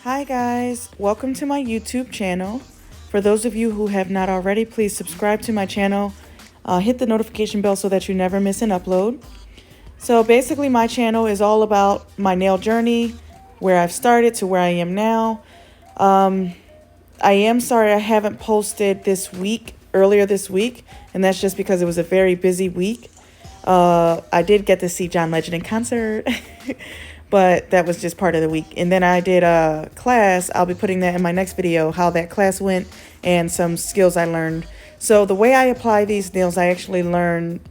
Hi guys, welcome to my YouTube channel. For those of you who have not already, please subscribe to my channel. Hit the notification bell so that you never miss an upload. So basically my channel is all about my nail journey, where I've started to where I am now. I am sorry I haven't posted earlier this week, and that's just because it was a very busy week. I did get to see John Legend in concert. But that was just part of the week. And then I did a class. I'll be putting that in my next video, how that class went and some skills I learned. So the way I apply these nails, I actually learned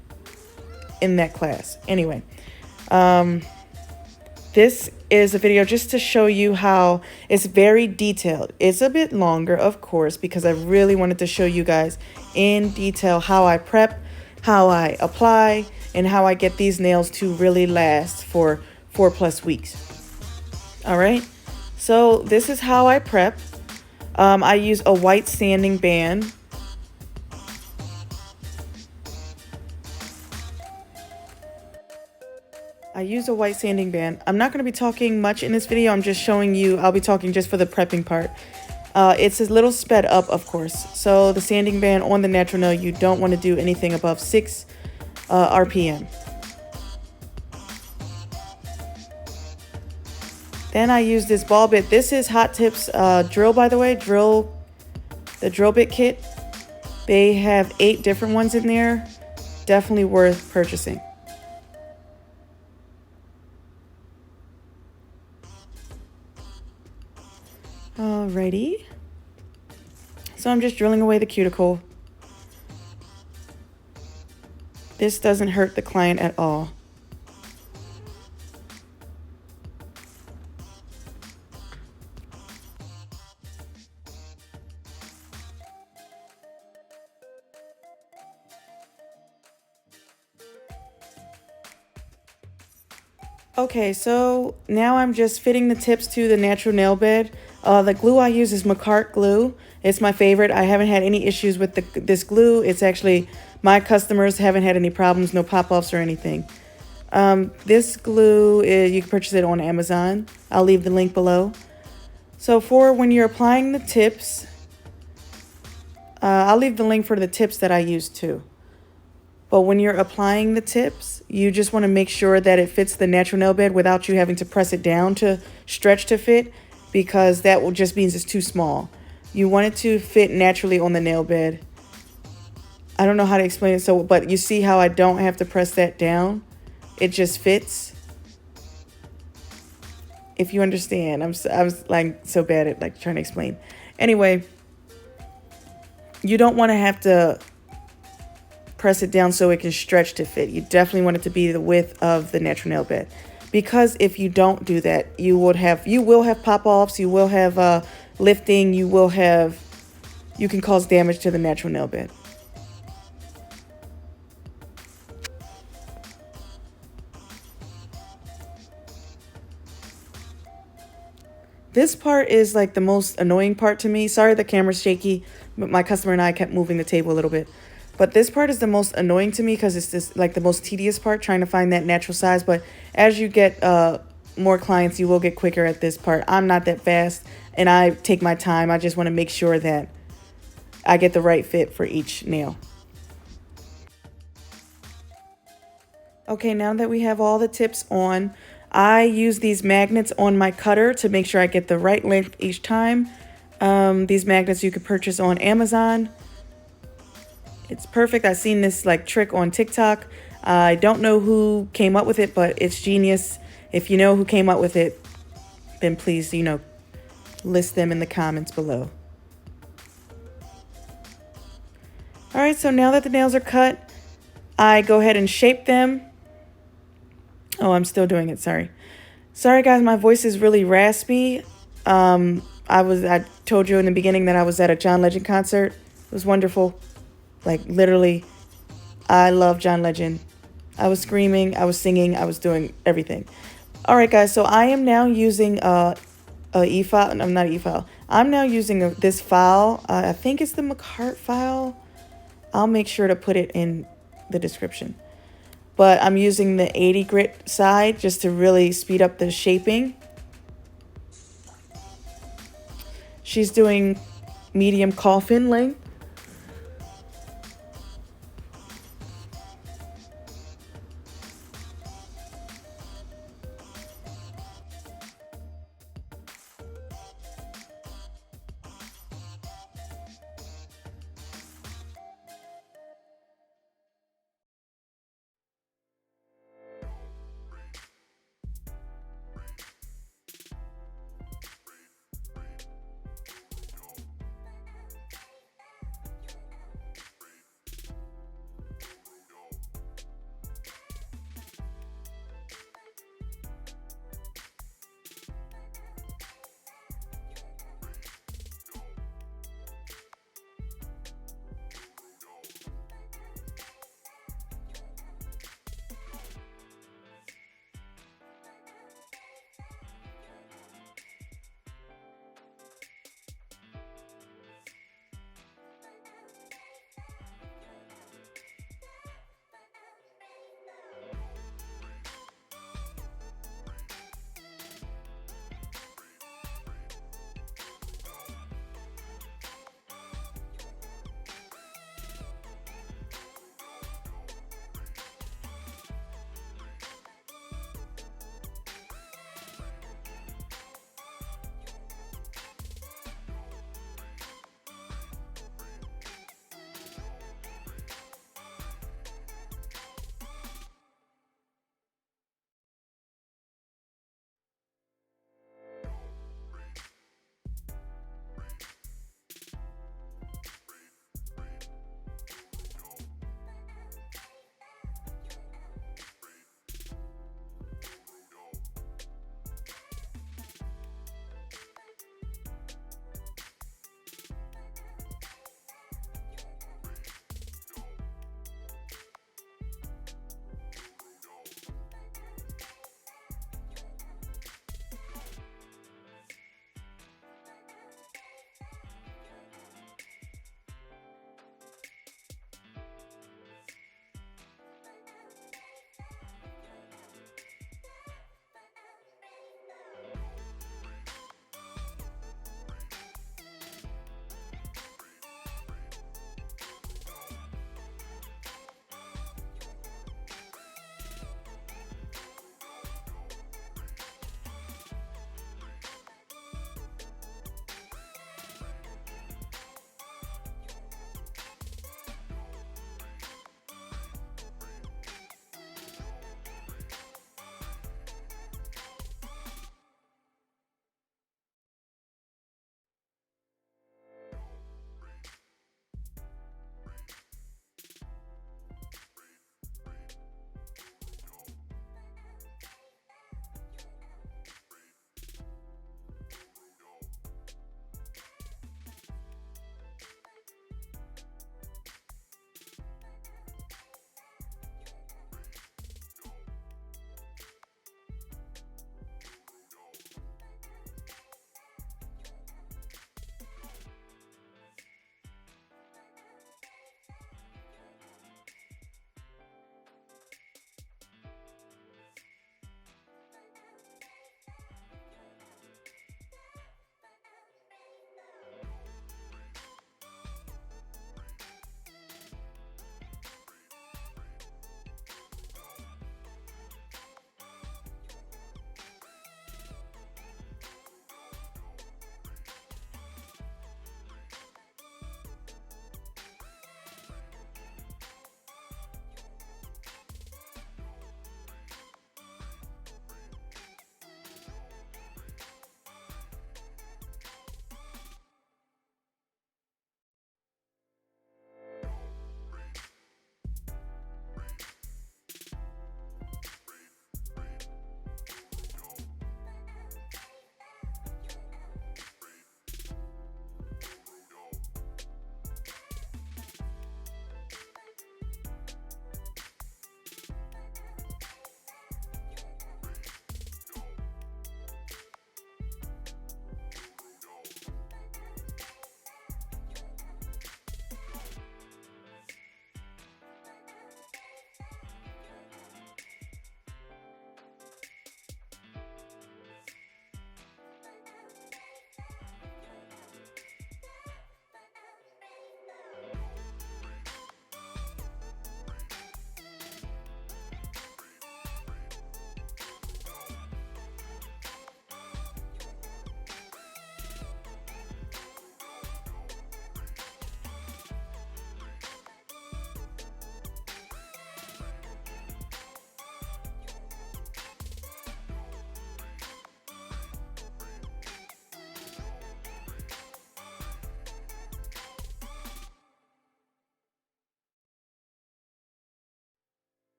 in that class. Anyway, this is a video just to show you how it's very detailed. It's a bit longer, of course, because I really wanted to show you guys in detail how I prep, how I apply, and how I get these nails to really last for 4+ weeks. All right, so this is how I prep. I use a white sanding band. I'm not going to be talking much in this video. I'm just showing you. I'll be talking just for the prepping part. It's a little sped up, of course. So the sanding band on the natural nail, you don't want to do anything above 6 RPM. Then I use this ball bit. This is Hot Tips drill, by the way, the drill bit kit. They have 8 different ones in there. Definitely worth purchasing. Alrighty. So I'm just drilling away the cuticle. This doesn't hurt the client at all. Okay, so now I'm just fitting the tips to the natural nail bed. The glue I use is Macart glue. It's my favorite. I haven't had any issues with this glue. It's actually, my customers haven't had any problems, no pop-offs or anything. This glue, you can purchase it on Amazon. I'll leave the link below. So for when you're applying the tips, I'll leave the link for the tips that I use too. But when you're applying the tips, you just want to make sure that it fits the natural nail bed without you having to press it down to stretch to fit, because that will just means it's too small. You want it to fit naturally on the nail bed. I don't know how to explain it, but you see how I don't have to press that down? It just fits. If you understand, I was like so bad at like trying to explain. Anyway, you don't want to have to press it down so it can stretch to fit. You definitely want it to be the width of the natural nail bed, because if you don't do that, you will have pop-offs, you will have lifting, you can cause damage to the natural nail bed. This part is like the most annoying part to me. Sorry the camera's shaky, but my customer and I kept moving the table a little bit. But this part is the most annoying to me because it's just like the most tedious part, trying to find that natural size. But as you get more clients, you will get quicker at this part. I'm not that fast, and I take my time. I just want to make sure that I get the right fit for each nail. Okay, now that we have all the tips on, I use these magnets on my cutter to make sure I get the right length each time. These magnets you can purchase on Amazon. It's perfect. I've seen this like trick on TikTok. I don't know who came up with it, but it's genius. If you know who came up with it, then please, list them in the comments below. All right, so now that the nails are cut, I go ahead and shape them. Oh, I'm still doing it, sorry. Sorry guys, my voice is really raspy. I told you in the beginning that I was at a John Legend concert. It was wonderful. Like literally, I love John Legend. I was screaming, I was singing, I was doing everything. All right, guys, so I am now using a e-file. No, not e-file. I'm now using this file. I think it's the Macart file. I'll make sure to put it in the description. But I'm using the 80 grit side just to really speed up the shaping. She's doing medium coffin length.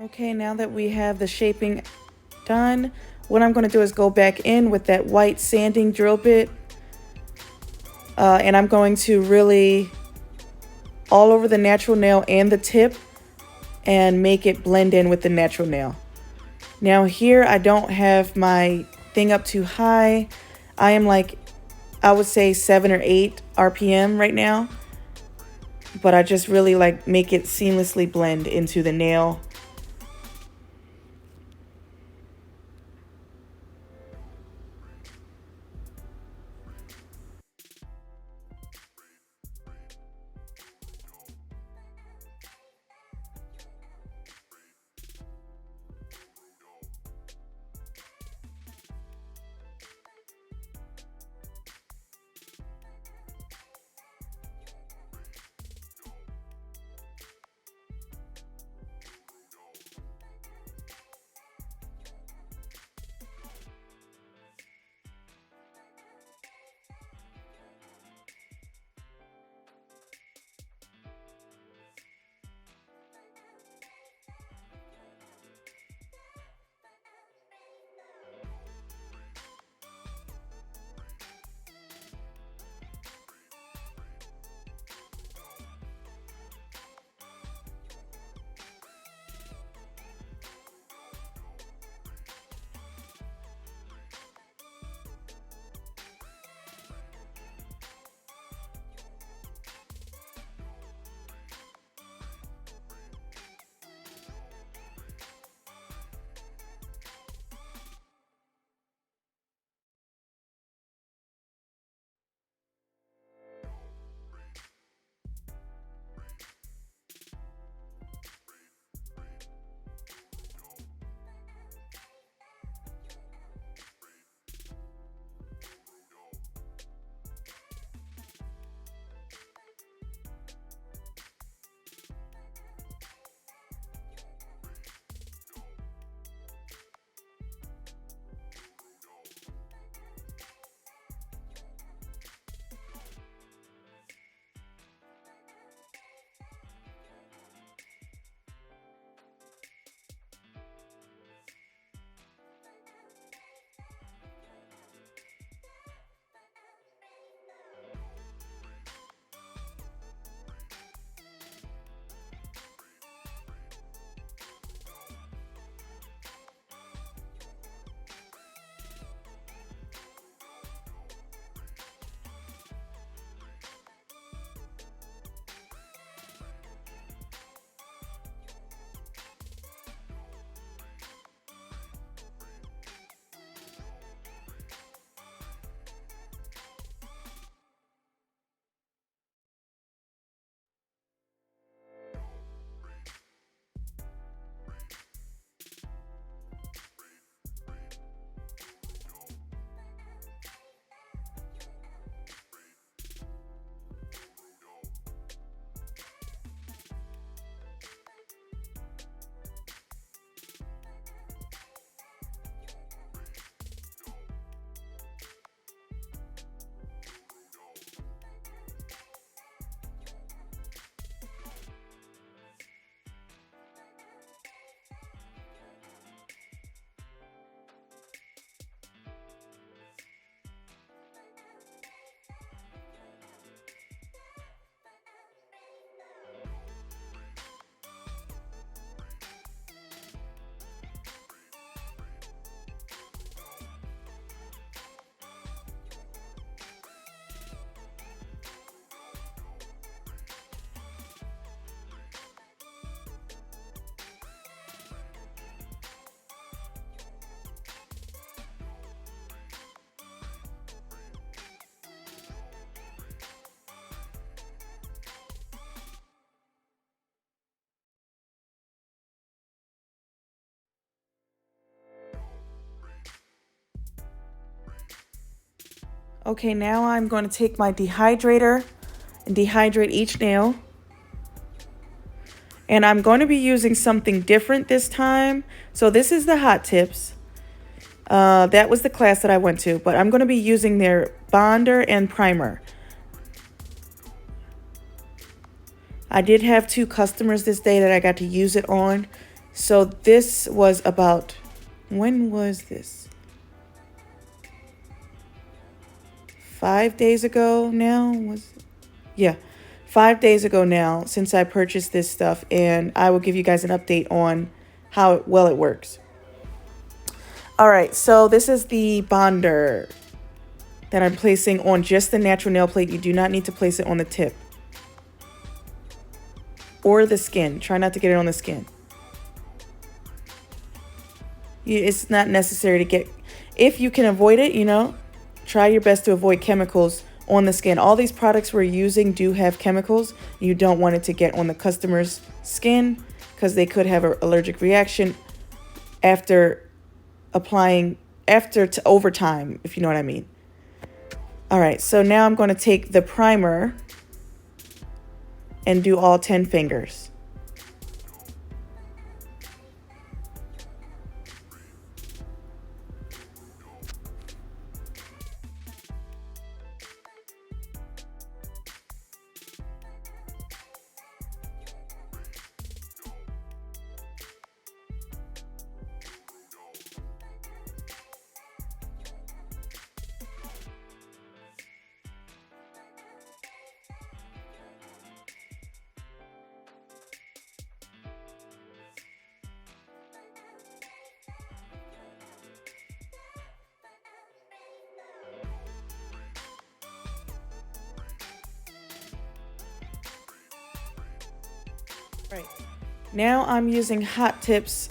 Okay, now that we have the shaping done, what I'm going to do is go back in with that white sanding drill bit, and I'm going to really all over the natural nail and the tip and make it blend in with the natural nail. Now here I don't have my thing up too high. I am like, I would say 7 or 8 RPM right now, but I just really like make it seamlessly blend into the nail. Okay, now I'm going to take my dehydrator and dehydrate each nail. And I'm going to be using something different this time. So this is the Hot Tips. That was the class that I went to, but I'm going to be using their bonder and primer. I did have 2 customers this day that I got to use it on, So this was about, when was this? 5 days ago now? Yeah, 5 days ago now since I purchased this stuff, and I will give you guys an update on how well it works. All right, so this is the bonder that I'm placing on just the natural nail plate. You do not need to place it on the tip or the skin. Try not to get it on the skin. It's not necessary to get, if you can avoid it, you know, try your best to avoid chemicals on the skin. All these products we're using do have chemicals. You don't want it to get on the customer's skin because they could have an allergic reaction after applying, over time, if you know what I mean. All right, so now I'm going to take the primer and do all 10 fingers. Right. Now I'm using Hot Tips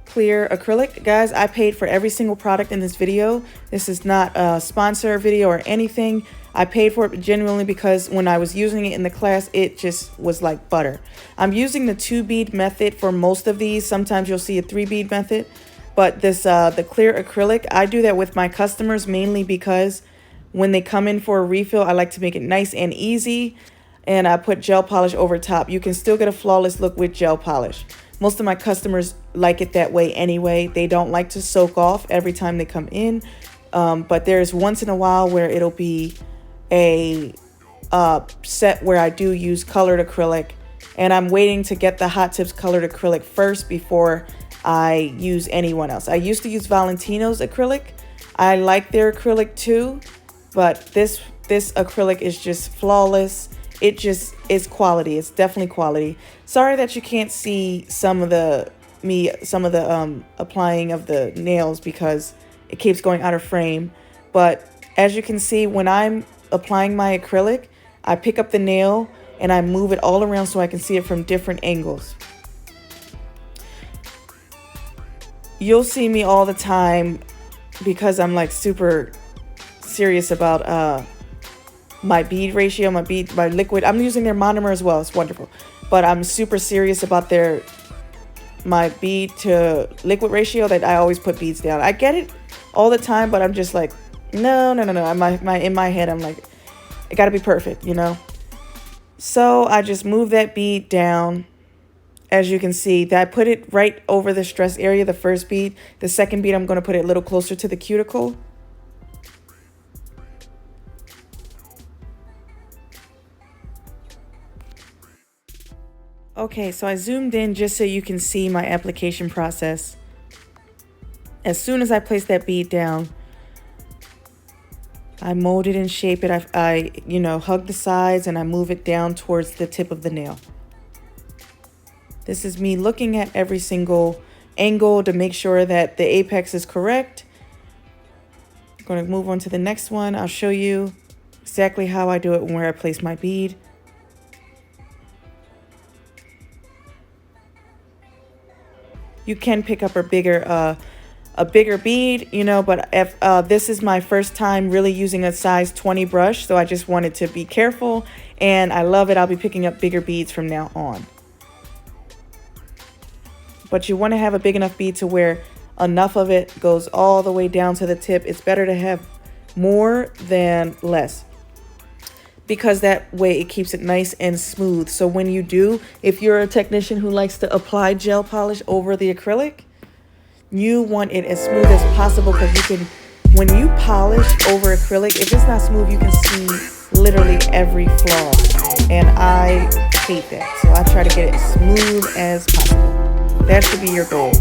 clear acrylic. Guys, I paid for every single product in this video. This is not a sponsor video or anything. I paid for it genuinely because when I was using it in the class, it just was like butter. I'm using the 2-bead method for most of these. Sometimes you'll see a 3-bead method, but this the clear acrylic, I do that with my customers mainly because when they come in for a refill, I like to make it nice and easy. And I put gel polish over top. You can still get a flawless look with gel polish. Most of my customers like it that way anyway. They don't like to soak off every time they come in. But there's once in a while where it'll be a set where I do use colored acrylic. And I'm waiting to get the Hot Tips colored acrylic first before I use anyone else. I used to use Valentino's acrylic. I like their acrylic too. But this acrylic is just flawless. It just is quality. It's definitely quality. Sorry that you can't see some of the applying of the nails because it keeps going out of frame. But as you can see, when I'm applying my acrylic, I pick up the nail and I move it all around so I can see it from different angles. You'll see me all the time because I'm like super serious about my bead ratio, my liquid. I'm using their monomer as well. It's wonderful. But I'm super serious about my bead to liquid ratio that I always put beads down. I get it all the time, but I'm just like, no. In my head, I'm like, it got to be perfect, you know? So I just move that bead down. As you can see, that I put it right over the stress area, the first bead. The second bead, I'm going to put it a little closer to the cuticle. Okay, so I zoomed in just so you can see my application process. As soon as I place that bead down, I mold it and shape it. I hug the sides and I move it down towards the tip of the nail. This is me looking at every single angle to make sure that the apex is correct. I'm going to move on to the next one. I'll show you exactly how I do it and where I place my bead. You can pick up a bigger bead, you know, but if this is my first time really using a size 20 brush, so I just wanted to be careful, and I love it. I'll be picking up bigger beads from now on. But you want to have a big enough bead to where enough of it goes all the way down to the tip. It's better to have more than less, because that way it keeps it nice and smooth. So when you do, if you're a technician who likes to apply gel polish over the acrylic, you want it as smooth as possible, because you can, when you polish over acrylic, if it's not smooth, you can see literally every flaw. And I hate that. So I try to get it as smooth as possible. That should be your goal.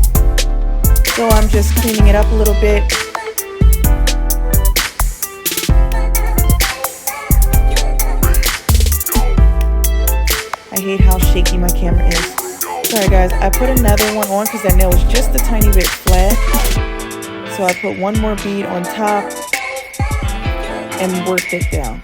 So I'm just cleaning it up a little bit. I hate how shaky my camera is. Sorry guys, I put another one on because that nail was just a tiny bit flat. So I put one more bead on top and worked it down.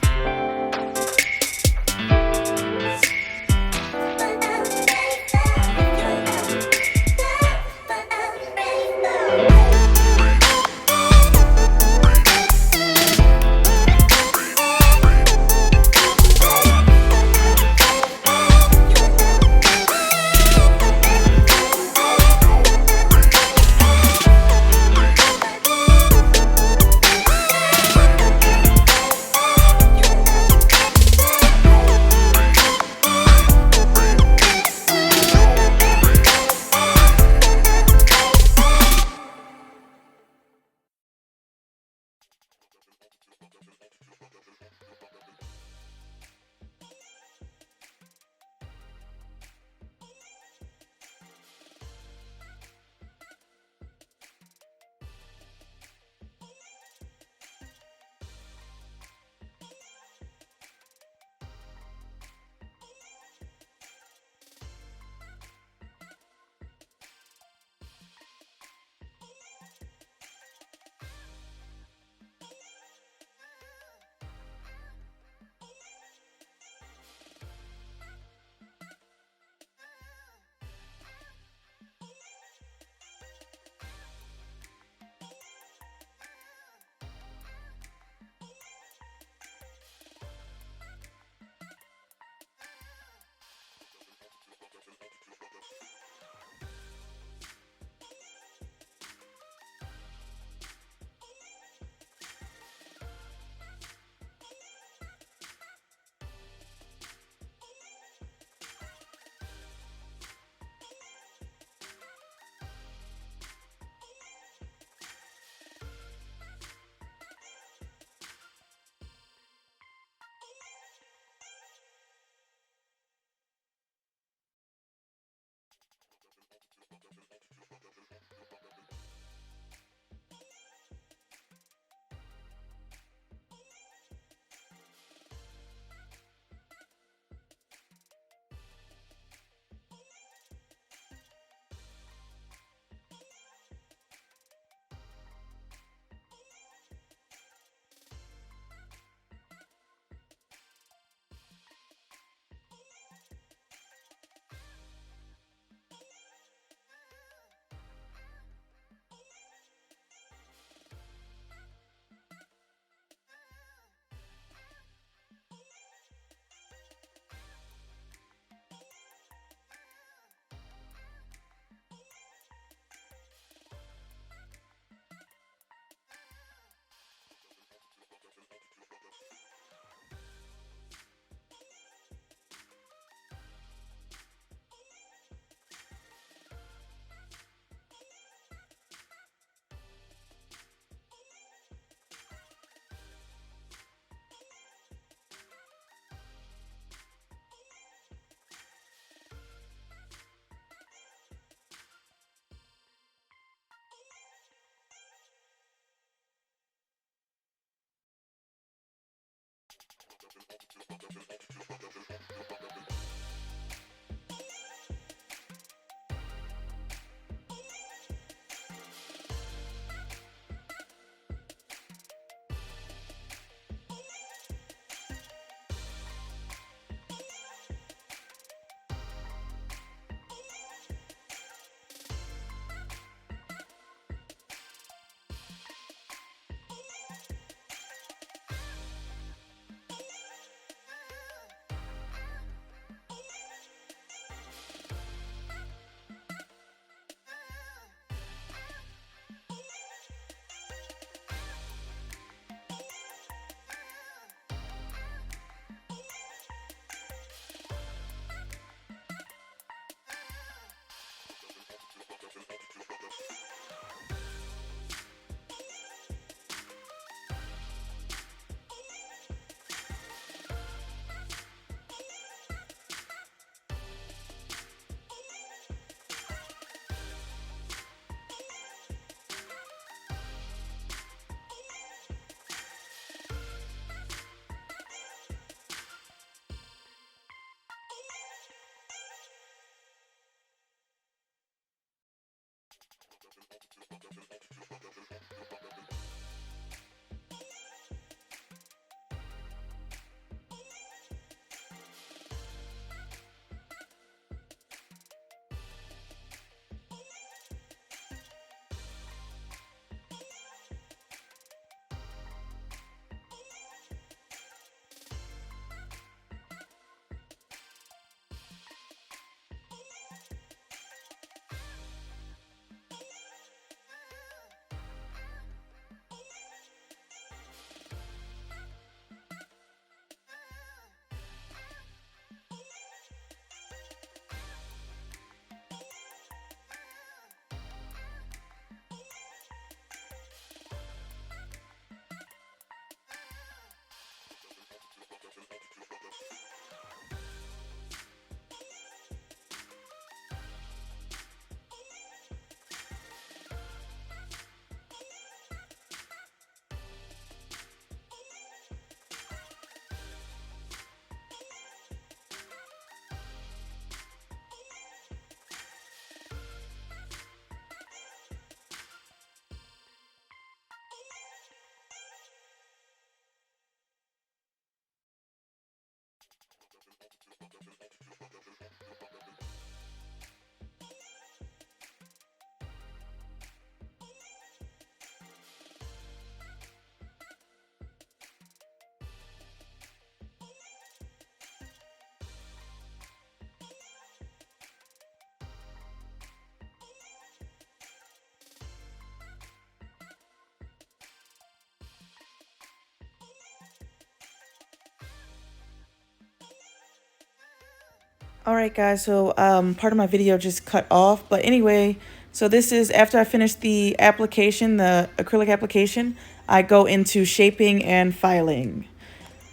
Alright guys, so part of my video just cut off, but anyway, so this is after I finish the application, the acrylic application, I go into shaping and filing.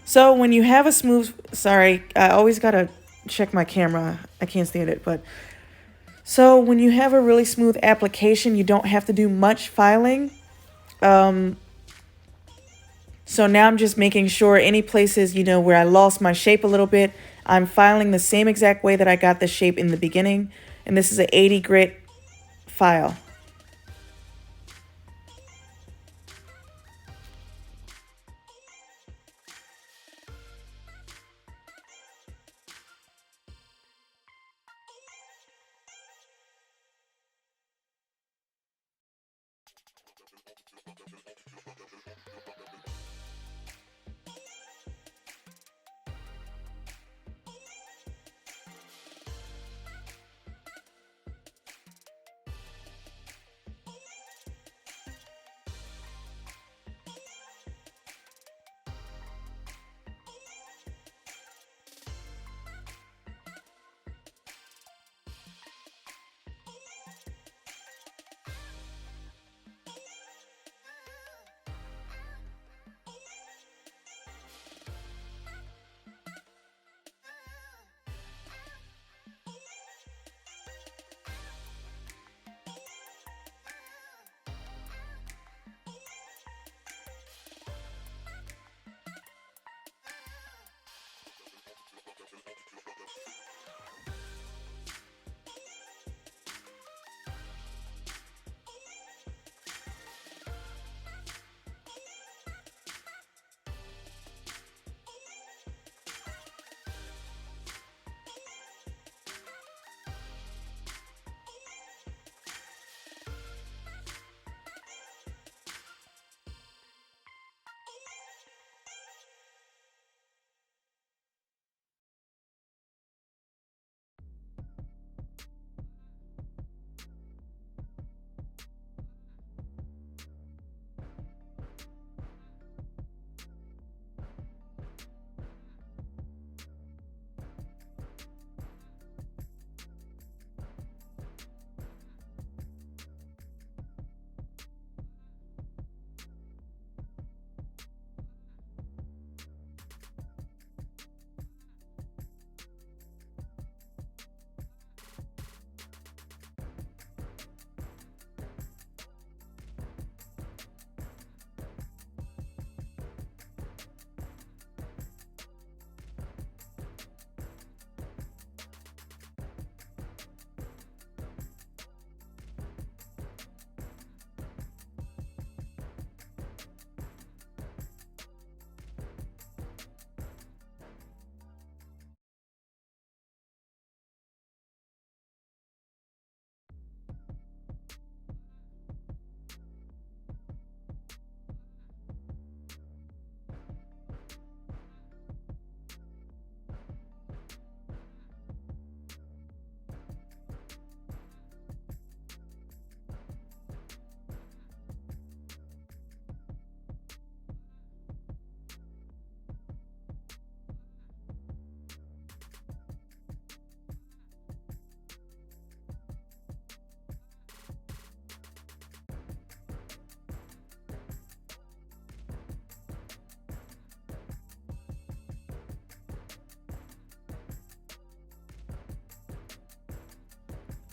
So when you have a smooth, sorry, I always gotta check my camera, I can't stand it, but so when you have a really smooth application, you don't have to do much filing. So now I'm just making sure any places, you know, where I lost my shape a little bit, I'm filing the same exact way that I got the shape in the beginning. And this is an 80 grit file.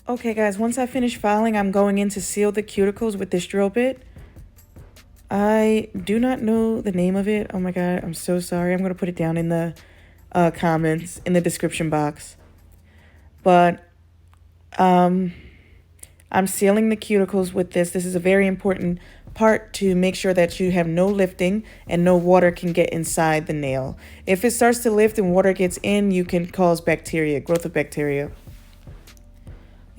Okay guys, once I finish filing, I'm going in to seal the cuticles with this drill bit. I do not know the name of it. Oh my god, I'm so sorry. I'm going to put it down in the comments, in the description box. But I'm sealing the cuticles with this. This is a very important part to make sure that you have no lifting and no water can get inside the nail. If it starts to lift and water gets in, you can cause bacteria, growth of bacteria.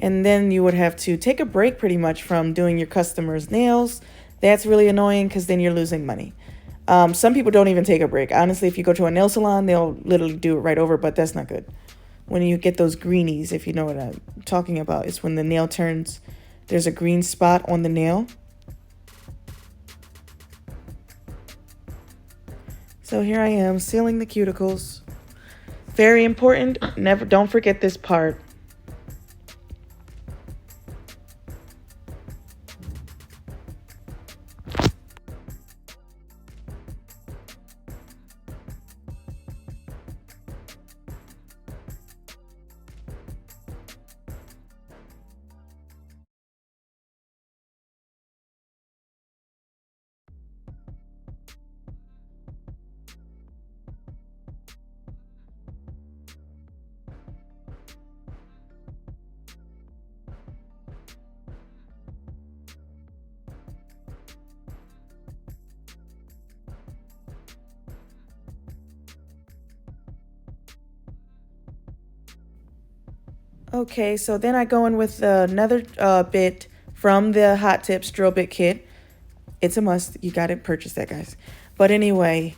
And then you would have to take a break pretty much from doing your customers' nails. That's really annoying because then you're losing money. Some people don't even take a break. Honestly, if you go to a nail salon, they'll literally do it right over, but that's not good. When you get those greenies, if you know what I'm talking about, it's when the nail turns, there's a green spot on the nail. So here I am sealing the cuticles. Very important. Don't forget this part. Okay, so then I go in with another bit from the Hot Tips drill bit kit. It's a must. You got to purchase that, guys. But anyway,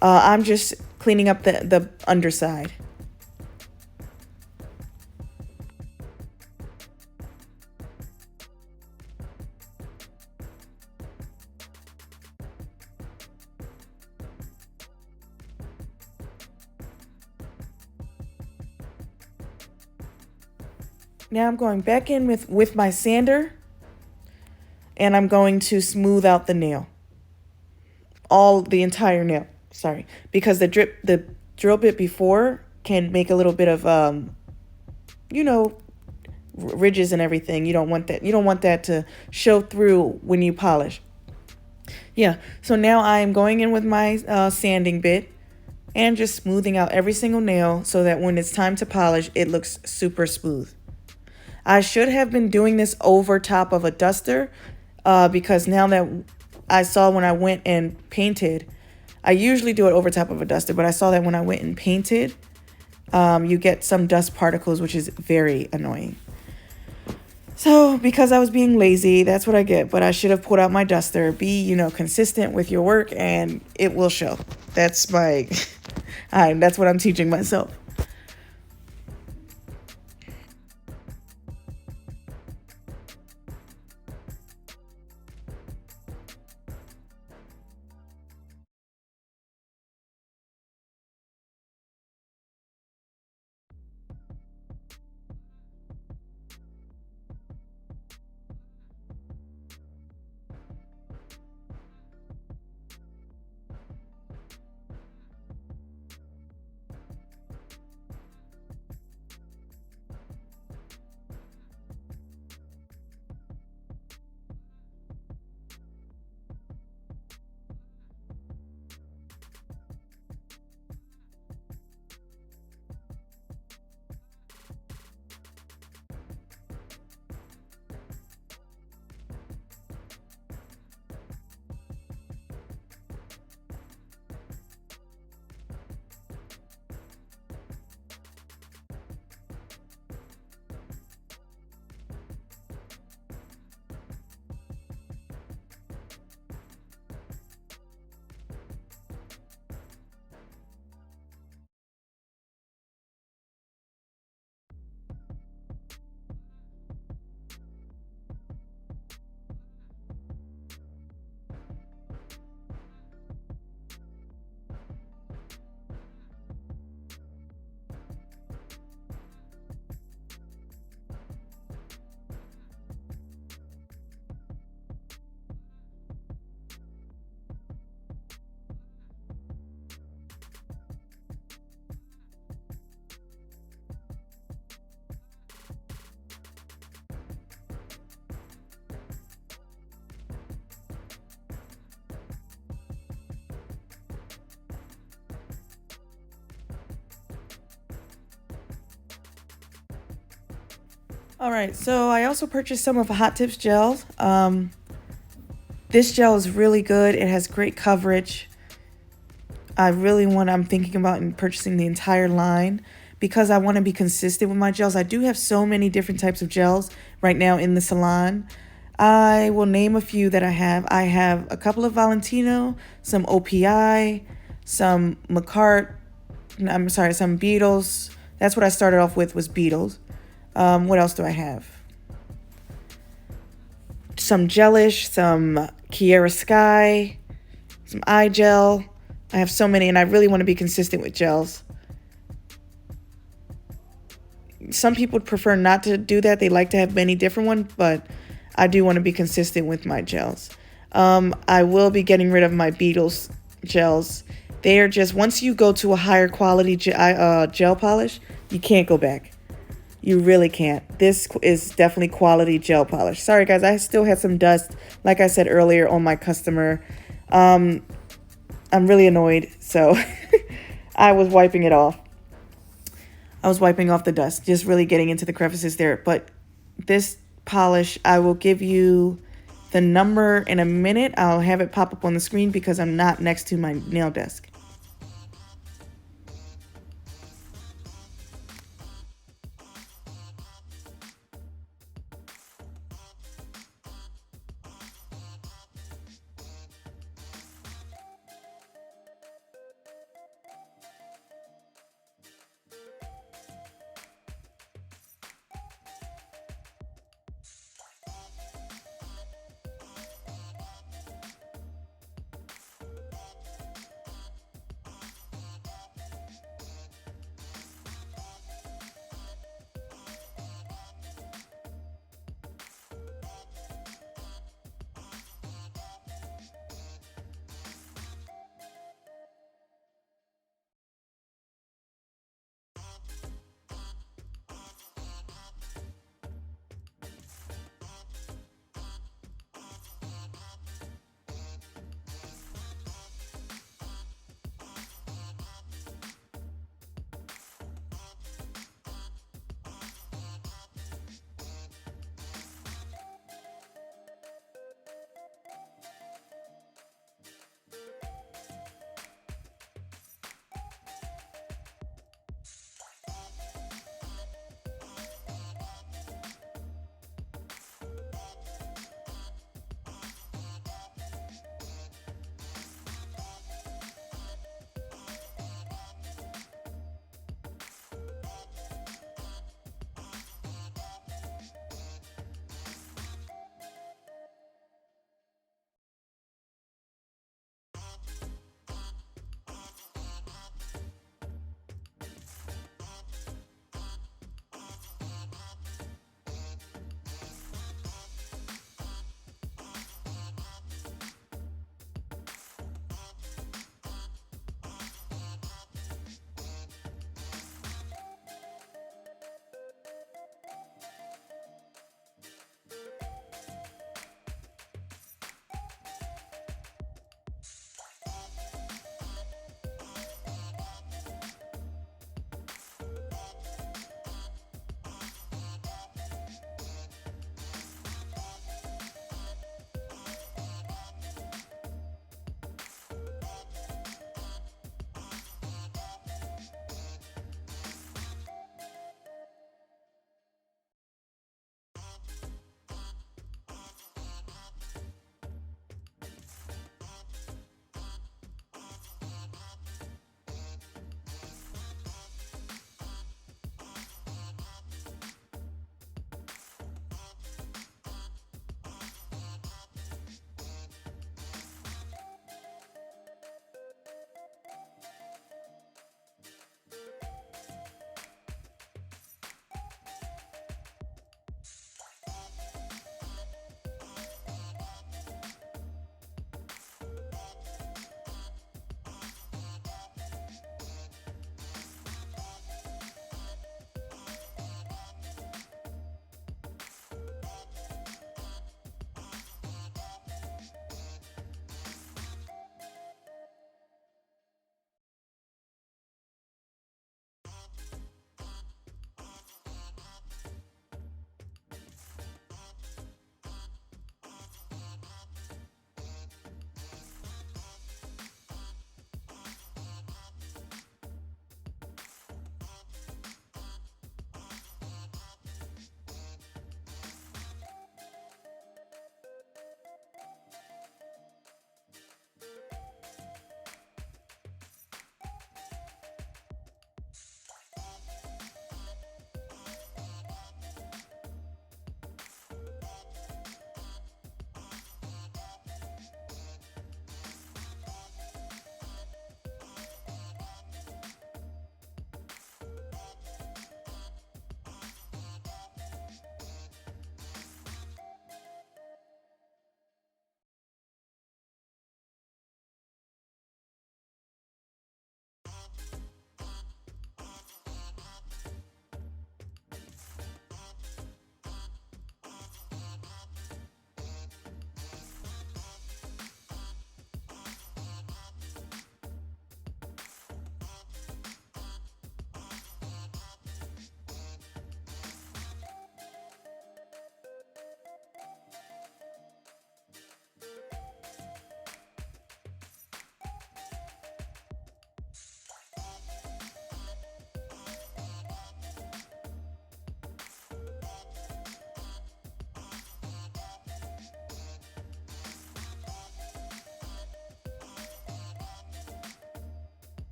I'm just cleaning up the underside. Now I'm going back in with my sander, and I'm going to smooth out the nail. The entire nail, sorry. Because the drill bit before can make a little bit of, you know, ridges and everything. You don't want that. You don't want that to show through when you polish. Yeah, so now I'm going in with my sanding bit and just smoothing out every single nail so that when it's time to polish, it looks super smooth. I should have been doing this over top of a duster because now that I saw when I went and painted, I usually do it over top of a duster, but I saw that when I went and painted, you get some dust particles, which is very annoying. So because I was being lazy, that's what I get. But I should have pulled out my duster. Be, consistent with your work and it will show. That's that's what I'm teaching myself. All right, so I also purchased some of Hot Tips gel. This gel is really good. It has great coverage. I'm thinking about purchasing the entire line because I want to be consistent with my gels. I do have so many different types of gels right now in the salon. I will name a few that I have. I have a couple of Valentino, some OPI, some some Beetles. That's what I started off with was Beetles. What else do I have? Some Gelish, some Kiara Sky, some eye gel. I have so many, and I really want to be consistent with gels. some people prefer not to do that. They like to have many different ones, but I do want to be consistent with my gels. I will be getting rid of my Beetles gels. They are just, once you go to a higher quality gel polish, you can't go back. You really can't. This is definitely quality gel polish. Sorry guys, I still had some dust, like I said earlier, on my customer. I'm really annoyed, so I was wiping it off. I was wiping off the dust, just really getting into the crevices there. But this polish, I will give you the number in a minute. I'll have it pop up on the screen because I'm not next to my nail desk.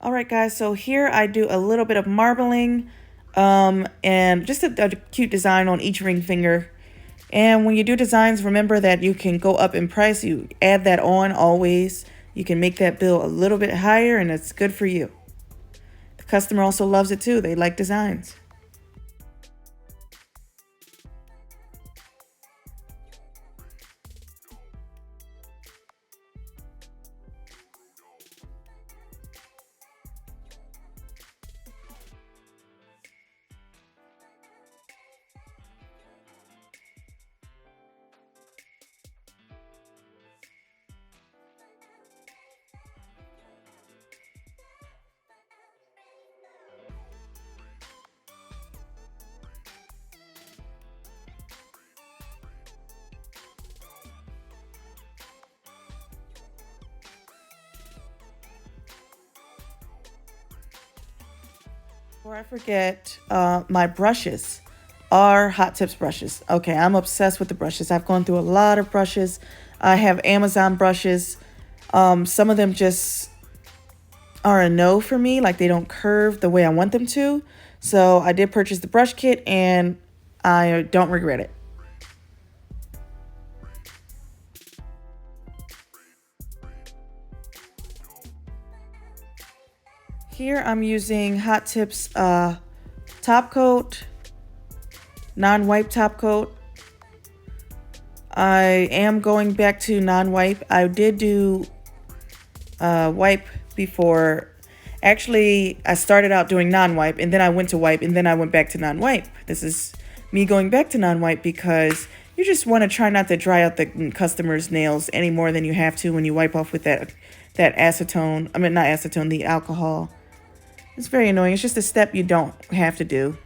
All right, guys, so here I do a little bit of marbling and just a cute design on each ring finger. And when you do designs, remember that you can go up in price. You add that on always. You can make that bill a little bit higher, and it's good for you. The customer also loves it too. They like designs. Before I forget, my brushes are Hot Tips brushes. Okay, I'm obsessed with the brushes. I've gone through a lot of brushes. I have Amazon brushes. Some of them just are a no for me, like they don't curve the way I want them to. So I did purchase the brush kit and I don't regret it. Here I'm using Hot Tips top coat, non-wipe top coat. I am going back to non-wipe. I did do wipe before. Actually, I started out doing non-wipe and then I went to wipe and then I went back to non-wipe. This is me going back to non-wipe because you just want to try not to dry out the customer's nails any more than you have to when you wipe off with that acetone. I mean, not acetone, the alcohol. It's very annoying. It's just a step you don't have to do.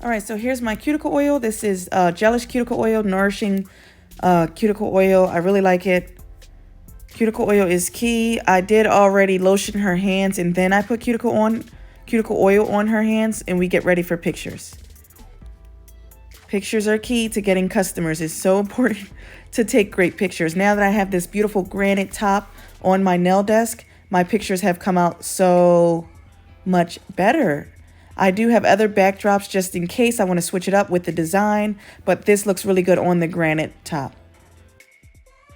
All right, so here's my cuticle oil. This is Gelish cuticle oil, nourishing cuticle oil. I really like it. Cuticle oil is key. I did already lotion her hands and then I put cuticle oil on her hands and we get ready for pictures. Pictures are key to getting customers. It's so important to take great pictures. Now that I have this beautiful granite top on my nail desk, my pictures have come out so much better. I do have other backdrops just in case I want to switch it up with the design, but this looks really good on the granite top.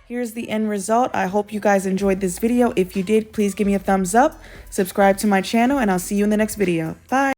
Here's the end result. I hope you guys enjoyed this video. If you did, please give me a thumbs up, subscribe to my channel, and I'll see you in the next video. Bye.